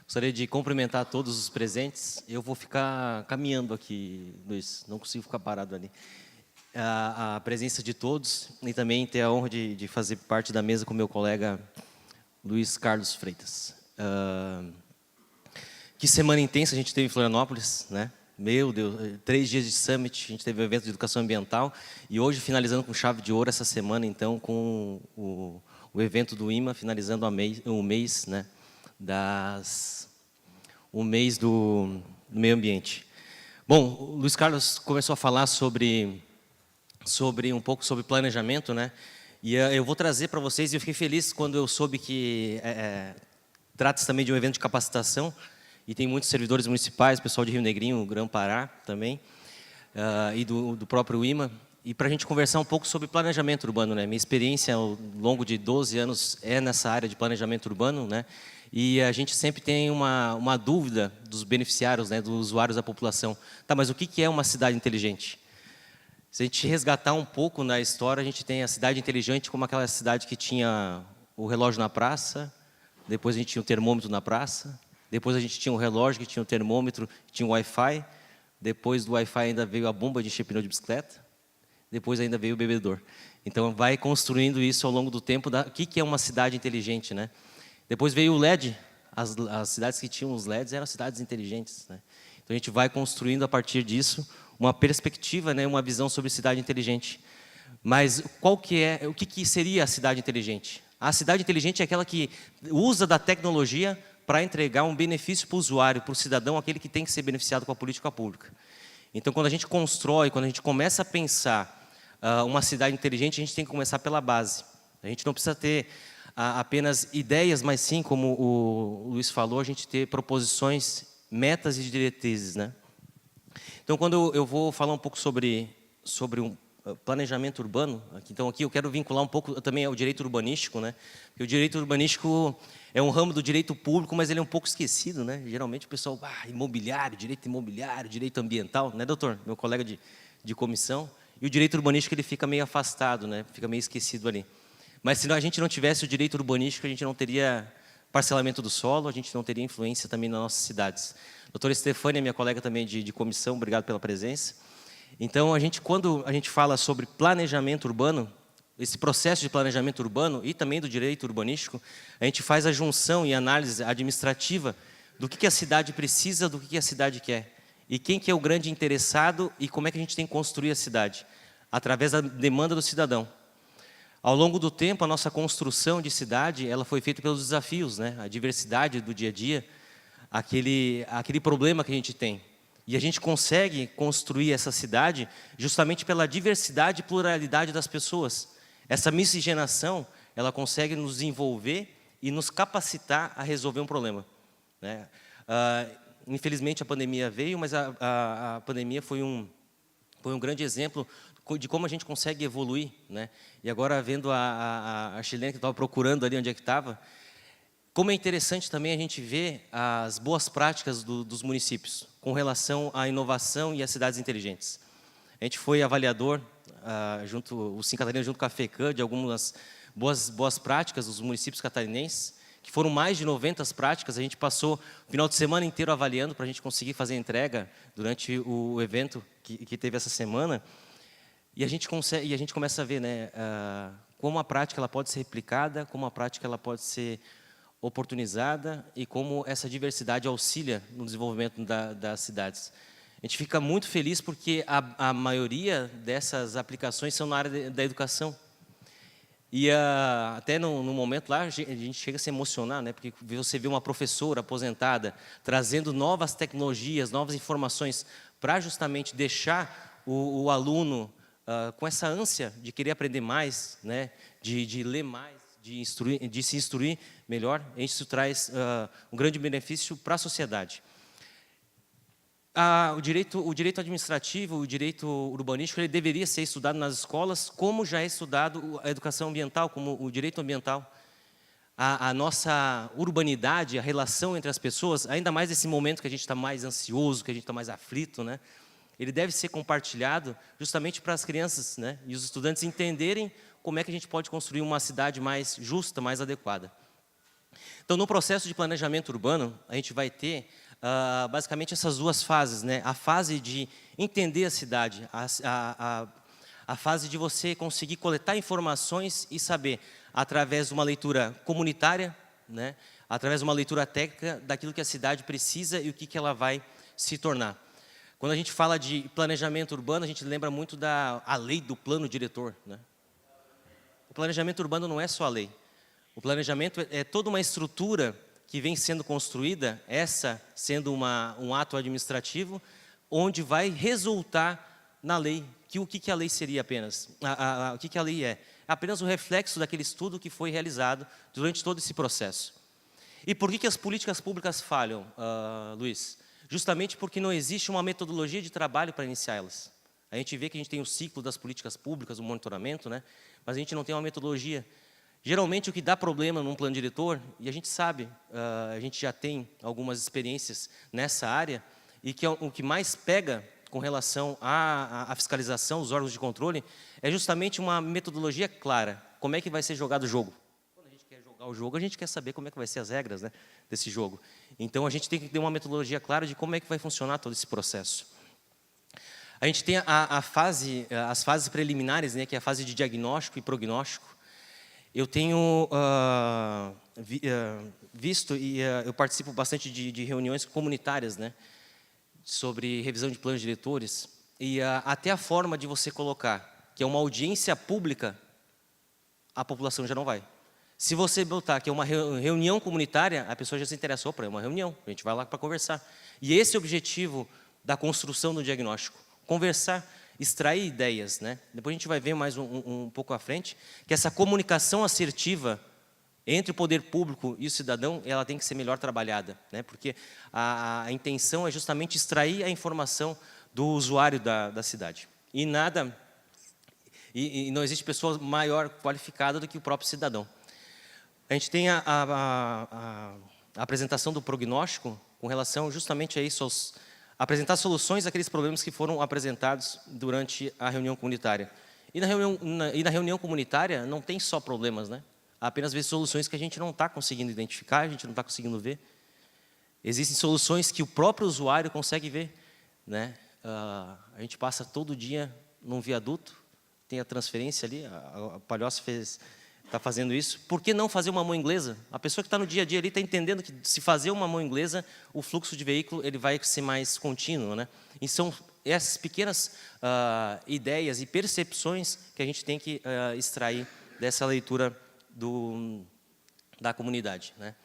Gostaria de cumprimentar todos os presentes. Eu vou ficar caminhando aqui, Luiz, não consigo ficar parado ali. A presença de todos e também ter a honra de fazer parte da mesa com meu colega Luiz Carlos Freitas. Que semana intensa a gente teve em Florianópolis, né? Meu Deus, 3 dias de summit, a gente teve um evento de educação ambiental e hoje finalizando com chave de ouro essa semana, então, com o evento do IMA, finalizando o mês, né, o mês do meio ambiente. Bom, o Luiz Carlos começou a falar um pouco sobre planejamento, né, e eu vou trazer para vocês, e eu fiquei feliz quando eu soube que trata-se também de um evento de capacitação, e tem muitos servidores municipais, pessoal de Rio Negrinho, Grã-Pará também, e do próprio IMA, e para a gente conversar um pouco sobre planejamento urbano, né? Minha experiência ao longo de 12 anos é nessa área de planejamento urbano, né? E a gente sempre tem uma dúvida dos beneficiários, né? Dos usuários da população. Tá, mas o que é uma cidade inteligente? Se a gente resgatar um pouco na história, a gente tem a cidade inteligente como aquela cidade que tinha o relógio na praça, depois a gente tinha o termômetro na praça, depois a gente tinha o relógio, que tinha o termômetro, tinha o Wi-Fi. Depois do Wi-Fi ainda veio a bomba de encher pneu de bicicleta. Depois ainda veio o bebedor. Então, vai construindo isso ao longo do tempo. O que é uma cidade inteligente, né? Depois veio o LED. As cidades que tinham os LEDs eram cidades inteligentes, né? Então, a gente vai construindo, a partir disso, uma perspectiva, né, uma visão sobre cidade inteligente. Mas o que seria a cidade inteligente? A cidade inteligente é aquela que usa da tecnologia para entregar um benefício para o usuário, para o cidadão, aquele que tem que ser beneficiado com a política pública. Então, quando a gente constrói, quando a gente começa a pensar uma cidade inteligente, a gente tem que começar pela base. A gente não precisa ter apenas ideias, mas sim, como o Luiz falou, a gente ter proposições, metas e diretrizes, né? Então, quando eu vou falar um pouco sobre um planejamento urbano, então aqui eu quero vincular um pouco também ao direito urbanístico, né? Porque o direito urbanístico é um ramo do direito público, mas ele é um pouco esquecido, né? Geralmente o pessoal, imobiliário, direito ambiental, né, doutor? Meu colega de comissão. E o direito urbanístico ele fica meio afastado, né? Fica meio esquecido ali. Mas se a gente não tivesse o direito urbanístico, a gente não teria parcelamento do solo, a gente não teria influência também nas nossas cidades. Doutora Estefânia, minha colega também de comissão, obrigado pela presença. Então, quando a gente fala sobre planejamento urbano, esse processo de planejamento urbano e também do direito urbanístico, a gente faz a junção e análise administrativa do que a cidade precisa, do que a cidade quer. E quem que é o grande interessado e como é que a gente tem que construir a cidade? Através da demanda do cidadão. Ao longo do tempo, a nossa construção de cidade ela foi feita pelos desafios, né? A diversidade do dia a dia, aquele problema que a gente tem. E a gente consegue construir essa cidade justamente pela diversidade e pluralidade das pessoas. Essa miscigenação, ela consegue nos envolver e nos capacitar a resolver um problema, né? Infelizmente, a pandemia veio, mas a pandemia foi um grande exemplo de como a gente consegue evoluir, né? E agora, vendo a chilena que estava procurando ali onde é que estava, como é interessante também a gente ver as boas práticas dos municípios com relação à inovação e às cidades inteligentes. A gente foi avaliador, o Sim Catarina, junto com a FECAM, de algumas boas práticas dos municípios catarinenses, que foram mais de 90 práticas. A gente passou o final de semana inteiro avaliando para a gente conseguir fazer a entrega durante o evento que teve essa semana. E a gente começa a ver, né, como a prática ela pode ser replicada, como a prática ela pode ser oportunizada e como essa diversidade auxilia no desenvolvimento das cidades. A gente fica muito feliz porque a maioria dessas aplicações são na área da educação. E até no momento lá, a gente chega a se emocionar, né? Porque você vê uma professora aposentada trazendo novas tecnologias, novas informações para justamente deixar o aluno com essa ânsia de querer aprender mais, né? De ler mais, de se instruir melhor. Isso traz um grande benefício para a sociedade. O direito administrativo, o direito urbanístico, ele deveria ser estudado nas escolas, como já é estudado a educação ambiental, como o direito ambiental. A nossa urbanidade, a relação entre as pessoas, ainda mais nesse momento que a gente está mais ansioso, que a gente está mais aflito, né? Ele deve ser compartilhado justamente para as crianças, né? E os estudantes entenderem como é que a gente pode construir uma cidade mais justa, mais adequada. Então, no processo de planejamento urbano, a gente vai ter basicamente essas duas fases, né? A fase de entender a cidade, a fase de você conseguir coletar informações e saber, através de uma leitura comunitária, né? Através de uma leitura técnica, daquilo que a cidade precisa e o que ela vai se tornar. Quando a gente fala de planejamento urbano, a gente lembra muito a lei do plano diretor, né? O planejamento urbano não é só a lei. O planejamento é toda uma estrutura que vem sendo construída, essa sendo um ato administrativo, onde vai resultar na lei. O que a lei seria apenas? O que a lei é? Apenas o reflexo daquele estudo que foi realizado durante todo esse processo. E por que as políticas públicas falham, Luiz? Justamente porque não existe uma metodologia de trabalho para iniciá-las. A gente vê que a gente tem o ciclo das políticas públicas, o monitoramento, né? Mas a gente não tem uma metodologia. Geralmente, o que dá problema num plano diretor, e a gente sabe, a gente já tem algumas experiências nessa área, e que o que mais pega com relação à fiscalização, os órgãos de controle, é justamente uma metodologia clara. Como é que vai ser jogado o jogo? Quando a gente quer jogar o jogo, a gente quer saber como é que vai ser as regras, né, desse jogo. Então, a gente tem que ter uma metodologia clara de como é que vai funcionar todo esse processo. A gente tem as fases preliminares, né, que é a fase de diagnóstico e prognóstico. Eu tenho visto e eu participo bastante de reuniões comunitárias, né, sobre revisão de planos diretores, e até a forma de você colocar, que é uma audiência pública, a população já não vai. Se você botar que é uma reunião comunitária, a pessoa já se interessou para uma reunião, a gente vai lá para conversar. E esse é o objetivo da construção do diagnóstico, conversar, extrair ideias, né? Depois a gente vai ver mais um pouco à frente, que essa comunicação assertiva entre o poder público e o cidadão, ela tem que ser melhor trabalhada, né? Porque a intenção é justamente extrair a informação do usuário da cidade. E não existe pessoa maior qualificada do que o próprio cidadão. A gente tem a apresentação do prognóstico com relação justamente a isso, apresentar soluções àqueles problemas que foram apresentados durante a reunião comunitária. E na reunião comunitária não tem só problemas, né? Há apenas vezes soluções que a gente não está conseguindo identificar, a gente não está conseguindo ver. Existem soluções que o próprio usuário consegue ver, né? A gente passa todo dia num viaduto, tem a transferência ali, a Palhoça está fazendo isso. Por que não fazer uma mão inglesa? A pessoa que está no dia a dia ali está entendendo que se fazer uma mão inglesa, o fluxo de veículo ele vai ser mais contínuo, né? E são essas pequenas ideias e percepções que a gente tem que extrair dessa leitura da comunidade, né?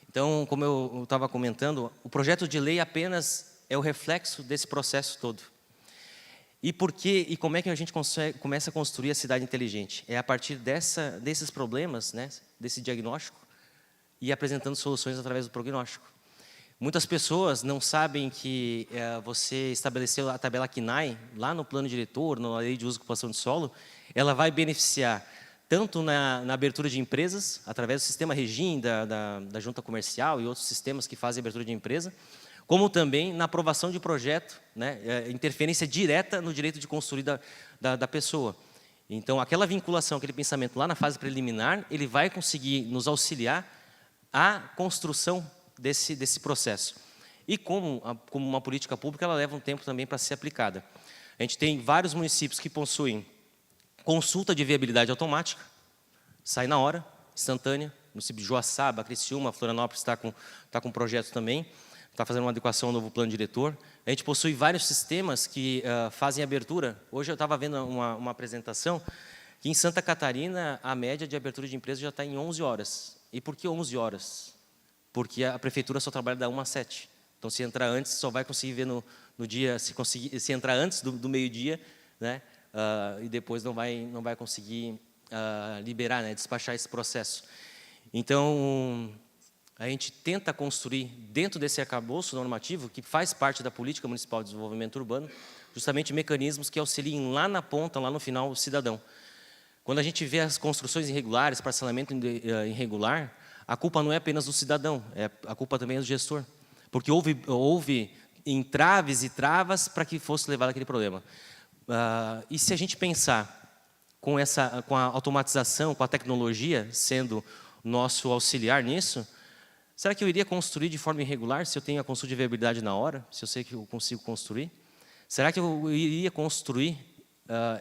Então, como eu estava comentando, o projeto de lei apenas é o reflexo desse processo todo. E por quê? E como é que a gente começa a construir a cidade inteligente? É a partir desses problemas, né, desse diagnóstico, e apresentando soluções através do prognóstico. Muitas pessoas não sabem que você estabeleceu a tabela KNAI lá no plano diretor, na lei de uso e ocupação de solo, ela vai beneficiar tanto na abertura de empresas, através do sistema Regim, da junta comercial e outros sistemas que fazem abertura de empresa, como também na aprovação de projeto, né, interferência direta no direito de construir da pessoa. Então, aquela vinculação, aquele pensamento lá na fase preliminar, ele vai conseguir nos auxiliar à construção desse processo. E como uma política pública, ela leva um tempo também para ser aplicada. A gente tem vários municípios que possuem consulta de viabilidade automática, sai na hora, instantânea. O município de Joaçaba, Criciúma, Florianópolis está com projetos também, está fazendo uma adequação ao novo plano diretor. A gente possui vários sistemas que fazem abertura. Hoje eu estava vendo uma apresentação que em Santa Catarina a média de abertura de empresa já está em 11 horas. E por que 11 horas? Porque a prefeitura só trabalha da 1 às 7. Então, se entrar antes, só vai conseguir ver no dia, se entrar antes do meio-dia, né? E depois não vai conseguir liberar, né? Despachar esse processo. Então, a gente tenta construir, dentro desse arcabouço normativo, que faz parte da Política Municipal de Desenvolvimento Urbano, justamente mecanismos que auxiliem lá na ponta, lá no final, o cidadão. Quando a gente vê as construções irregulares, parcelamento irregular, a culpa não é apenas do cidadão, a culpa também é do gestor. Porque houve entraves e travas para que fosse levado aquele problema. E se a gente pensar com a automatização, com a tecnologia sendo nosso auxiliar nisso, será que eu iria construir de forma irregular se eu tenho a consulta de viabilidade na hora, se eu sei que eu consigo construir? Será que eu iria construir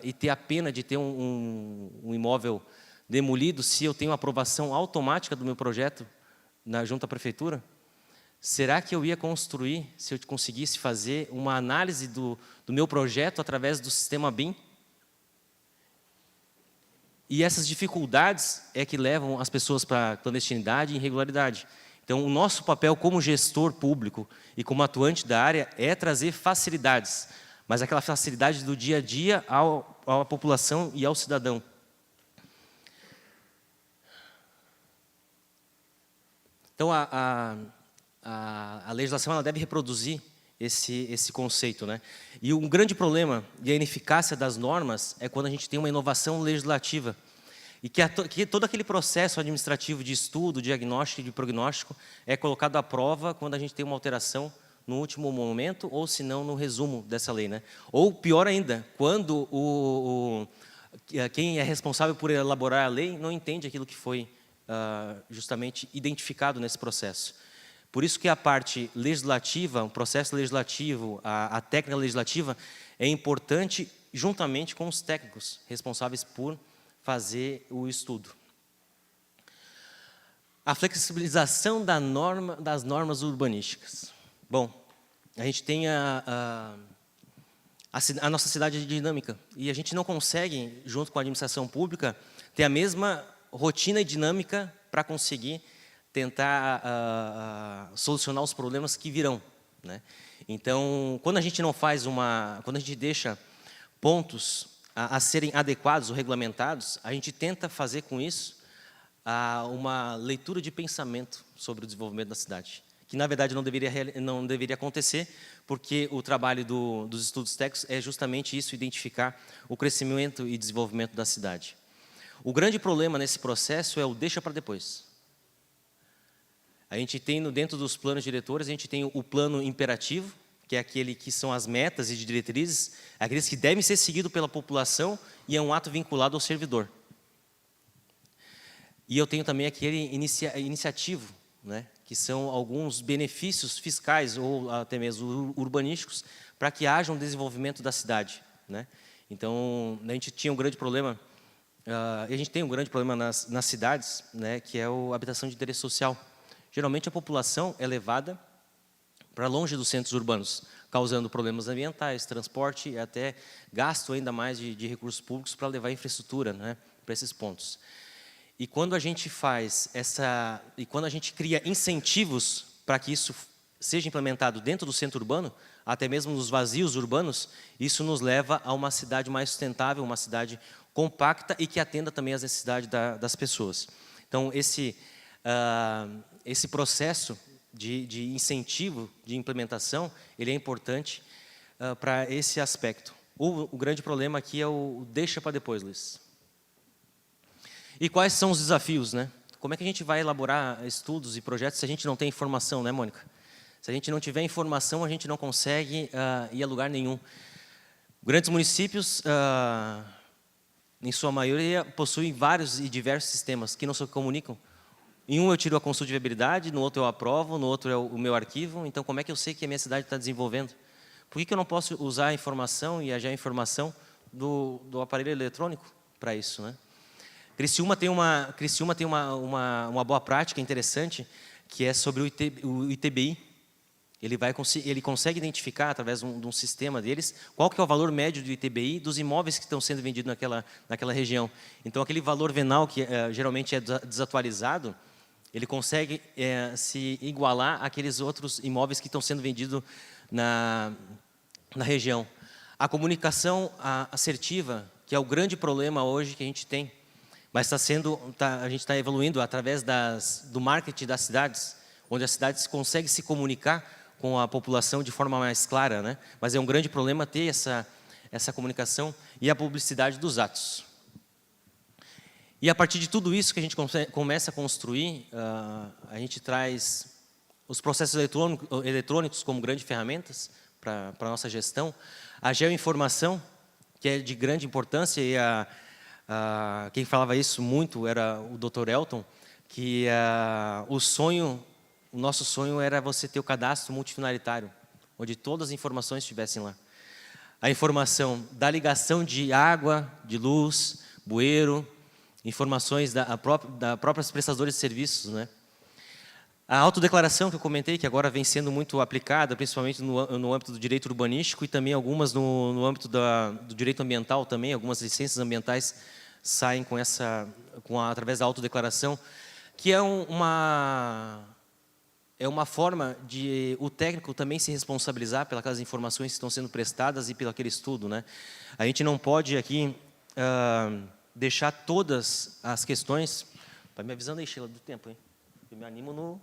e ter a pena de ter um imóvel demolido se eu tenho a aprovação automática do meu projeto junto à prefeitura? Será que eu ia construir se eu conseguisse fazer uma análise do meu projeto através do sistema BIM? E essas dificuldades é que levam as pessoas para a clandestinidade e irregularidade. Então, o nosso papel como gestor público e como atuante da área é trazer facilidades, mas aquela facilidade do dia a dia à população e ao cidadão. Então, a legislação ela deve reproduzir esse conceito, né? E um grande problema e a ineficácia das normas é quando a gente tem uma inovação legislativa e que todo aquele processo administrativo de estudo, diagnóstico e de prognóstico é colocado à prova quando a gente tem uma alteração no último momento ou, se não, no resumo dessa lei, né? Ou, pior ainda, quando quem é responsável por elaborar a lei não entende aquilo que foi justamente identificado nesse processo. Por isso que a parte legislativa, o processo legislativo, a técnica legislativa é importante juntamente com os técnicos responsáveis por fazer o estudo. A flexibilização das normas urbanísticas. Bom, a gente tem a nossa cidade dinâmica e a gente não consegue, junto com a administração pública, ter a mesma rotina e dinâmica para conseguir tentar solucionar os problemas que virão, né? Então, quando a gente não faz quando a gente deixa pontos a serem adequados ou regulamentados, a gente tenta fazer com isso uma leitura de pensamento sobre o desenvolvimento da cidade, que na verdade não deveria acontecer, porque o trabalho dos estudos técnicos é justamente isso, identificar o crescimento e desenvolvimento da cidade. O grande problema nesse processo é o deixa para depois. A gente tem, dentro dos planos diretores, a gente tem o plano imperativo, que é aquele que são as metas e diretrizes, aqueles que devem ser seguidos pela população e é um ato vinculado ao servidor. E eu tenho também aquele iniciativo, né, que são alguns benefícios fiscais ou até mesmo urbanísticos para que haja um desenvolvimento da cidade, né? Então, a gente tinha um grande problema, e a gente tem um grande problema nas cidades, né, que é a habitação de interesse social. Geralmente a população é levada para longe dos centros urbanos, causando problemas ambientais, transporte e até gasto ainda mais de recursos públicos para levar infraestrutura, né, para esses pontos. E quando a gente cria incentivos para que isso seja implementado dentro do centro urbano, até mesmo nos vazios urbanos, isso nos leva a uma cidade mais sustentável, uma cidade compacta e que atenda também às necessidades das pessoas. Então, esse processo de incentivo, de implementação, ele é importante para esse aspecto. O grande problema aqui é o deixa para depois, Luiz. E quais são os desafios, né? Como é que a gente vai elaborar estudos e projetos se a gente não tem informação, né, Mônica? Se a gente não tiver informação, a gente não consegue ir a lugar nenhum. Grandes municípios, em sua maioria, possuem vários e diversos sistemas que não se comunicam. Em um eu tiro a consulta de viabilidade, no outro eu aprovo, no outro é o meu arquivo. Então, como é que eu sei que a minha cidade está desenvolvendo? Por que eu não posso usar a informação e a geoinformação do aparelho eletrônico para isso, né? Criciúma tem uma boa prática interessante, que é sobre o ITBI. Ele consegue identificar, através de um sistema deles, qual que é o valor médio do ITBI dos imóveis que estão sendo vendidos naquela região. Então, aquele valor venal, que geralmente é desatualizado, ele consegue se igualar àqueles outros imóveis que estão sendo vendidos na região. A comunicação assertiva, que é o grande problema hoje que a gente tem, mas a gente está evoluindo através do marketing das cidades, onde as cidades conseguem se comunicar com a população de forma mais clara, né? Mas é um grande problema ter essa comunicação e a publicidade dos atos. E a partir de tudo isso que a gente começa a construir, a gente traz os processos eletrônicos como grandes ferramentas para a nossa gestão, a geoinformação, que é de grande importância, e quem falava isso muito era o Dr. Elton, que o nosso sonho era você ter o cadastro multifinalitário, onde todas as informações estivessem lá. A informação da ligação de água, de luz, bueiro, informações da próprias prestadoras de serviços, né? A autodeclaração que eu comentei, que agora vem sendo muito aplicada, principalmente no âmbito do direito urbanístico e também algumas no âmbito do direito ambiental também, algumas licenças ambientais saem através da autodeclaração, que é uma forma de o técnico também se responsabilizar pelas informações que estão sendo prestadas e pelo aquele estudo, né? A gente não pode aqui deixar todas as questões... Vai me avisando aí, Sheila, do tempo, hein? Eu me animo no...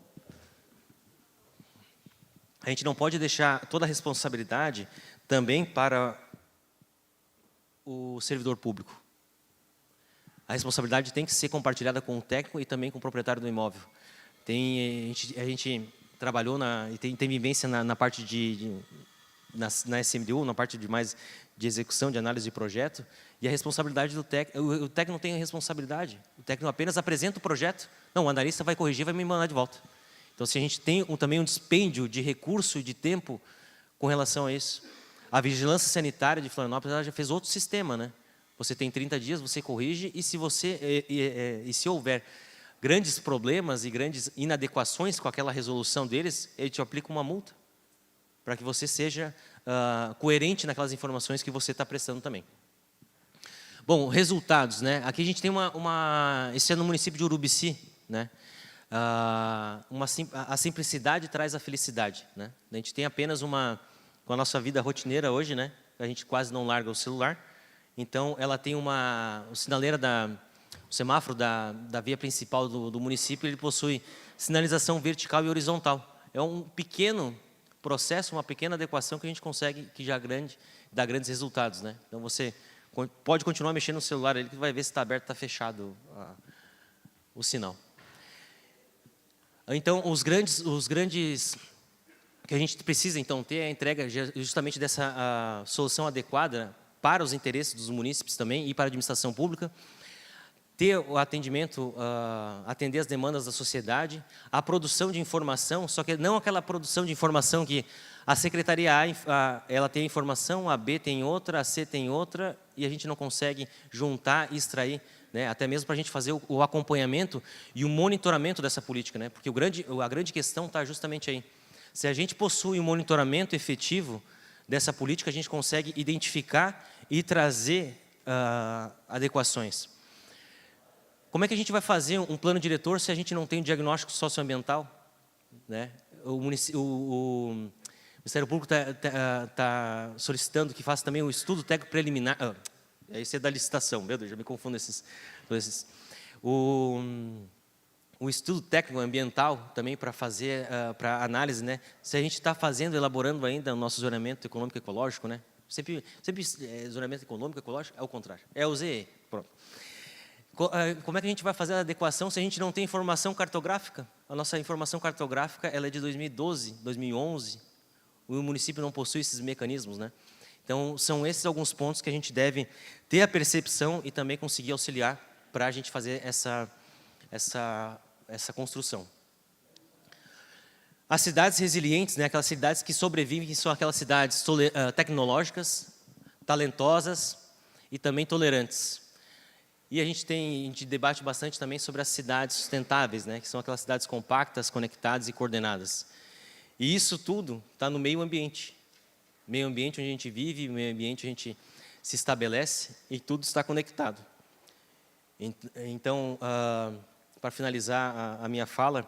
A gente não pode deixar toda a responsabilidade também para o servidor público. A responsabilidade tem que ser compartilhada com o técnico e também com o proprietário do imóvel. A gente trabalhou e tem vivência na parte na SMDU, na parte de execução, de análise de projeto, e a responsabilidade do técnico, o técnico não tem responsabilidade, o técnico apenas apresenta o projeto, não, o analista vai corrigir e vai me mandar de volta. Então, se a gente tem também um dispêndio de recurso e de tempo com relação a isso. A vigilância sanitária de Florianópolis, ela já fez outro sistema, né? Você tem 30 dias, você corrige, e se houver grandes problemas e grandes inadequações com aquela resolução deles, ele te aplica uma multa, para que você seja coerente naquelas informações que você está prestando também. Bom, resultados, né? Aqui a gente tem esse é no município de Urubici, né? A simplicidade traz a felicidade, né? A gente tem apenas com a nossa vida rotineira hoje, né? A gente quase não larga o celular, então ela tem o semáforo da via principal do município, ele possui sinalização vertical e horizontal. É um pequeno processo, uma pequena adequação que a gente consegue, que já dá grandes resultados, né? Então você pode continuar mexendo no celular, ele que vai ver se está aberto, está fechado o sinal. Então, os grandes que a gente precisa então ter é a entrega justamente dessa solução adequada para os interesses dos munícipes também e para a administração pública, ter o atendimento, atender as demandas da sociedade, a produção de informação, só que não aquela produção de informação que a secretaria A ela tem informação, a B tem outra, a C tem outra, e a gente não consegue juntar e extrair, né, até mesmo para a gente fazer o acompanhamento e o monitoramento dessa política, né, porque a grande questão está justamente aí. Se a gente possui um monitoramento efetivo dessa política, a gente consegue identificar e trazer adequações. Como é que a gente vai fazer um plano diretor se a gente não tem um diagnóstico socioambiental, né? o Ministério Público está solicitando que faça também um estudo técnico preliminar. Esse é da licitação, meu Deus, já me confundo esses. O estudo técnico ambiental também para fazer, para análise, né? Se a gente está elaborando ainda o nosso zonamento econômico ecológico, né? Sempre zonamento econômico ecológico é o contrário, é o ZE, pronto. Como é que a gente vai fazer a adequação se a gente não tem informação cartográfica? A nossa informação cartográfica ela é de 2012, 2011, o município não possui esses mecanismos, né? Então, são esses alguns pontos que a gente deve ter a percepção e também conseguir auxiliar para a gente fazer essa construção. As cidades resilientes, né, aquelas cidades que sobrevivem, que são aquelas cidades tecnológicas, talentosas e também tolerantes. E a gente debate bastante também sobre as cidades sustentáveis, né, que são aquelas cidades compactas, conectadas e coordenadas. E isso tudo está no meio ambiente. Meio ambiente onde a gente vive, meio ambiente onde a gente se estabelece e tudo está conectado. Então, para finalizar a minha fala,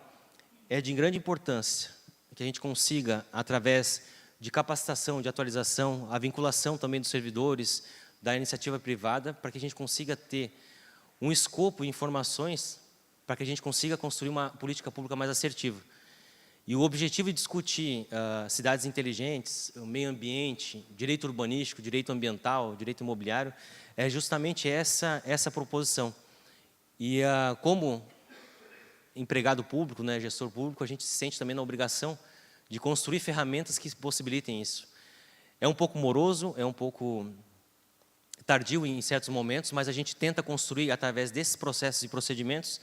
é de grande importância que a gente consiga, através de capacitação, de atualização, a vinculação também dos servidores, da iniciativa privada, para que a gente consiga ter um escopo de informações para que a gente consiga construir uma política pública mais assertiva. E o objetivo de discutir cidades inteligentes, o meio ambiente, direito urbanístico, direito ambiental, direito imobiliário, é justamente essa proposição. E como empregado público, né, gestor público, a gente se sente também na obrigação de construir ferramentas que possibilitem isso. É um pouco moroso, é um pouco tardio em certos momentos, mas a gente tenta construir, através desses processos e procedimentos,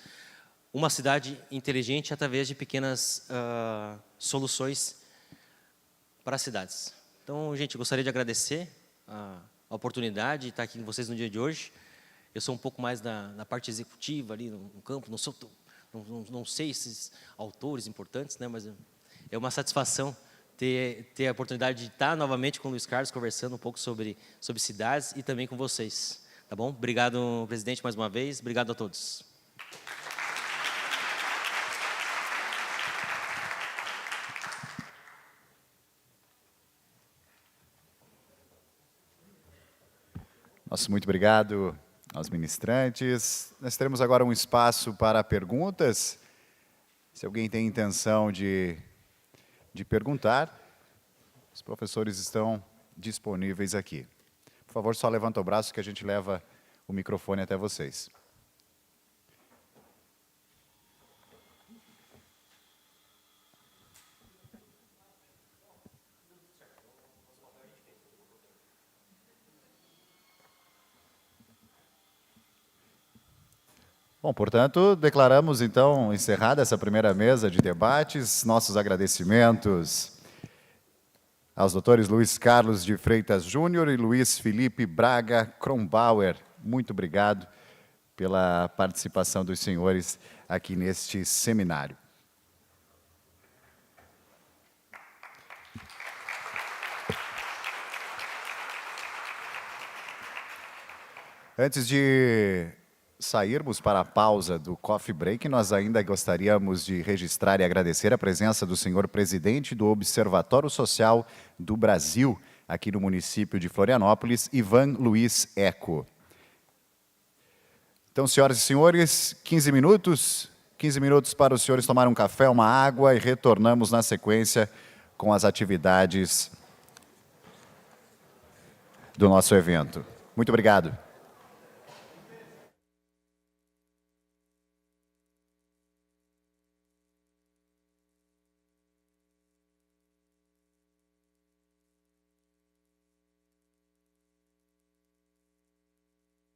uma cidade inteligente através de pequenas soluções para as cidades. Então, gente, eu gostaria de agradecer a oportunidade de estar aqui com vocês no dia de hoje. Eu sou um pouco mais na parte executiva, ali no campo, não sei esses autores importantes, né, mas é uma satisfação ter a oportunidade de estar novamente com o Luiz Carlos, conversando um pouco sobre cidades e também com vocês. Tá bom? Obrigado, presidente, mais uma vez. Obrigado a todos. Nosso muito obrigado aos ministrantes. Nós teremos agora um espaço para perguntas. Se alguém tem intenção de perguntar, os professores estão disponíveis aqui. Por favor, só levanta o braço que a gente leva o microfone até vocês. Bom, portanto, declaramos, então, encerrada essa primeira mesa de debates. Nossos agradecimentos aos doutores Luiz Carlos de Freitas Júnior e Luiz Felipe Braga Kronbauer. Muito obrigado pela participação dos senhores aqui neste seminário. Antes de sairmos para a pausa do coffee break, nós ainda gostaríamos de registrar e agradecer a presença do senhor presidente do Observatório Social do Brasil, aqui no município de Florianópolis, Ivan Luiz Eco. Então, senhoras e senhores, 15 minutos para os senhores tomarem um café, uma água e retornamos na sequência com as atividades do nosso evento. Muito obrigado.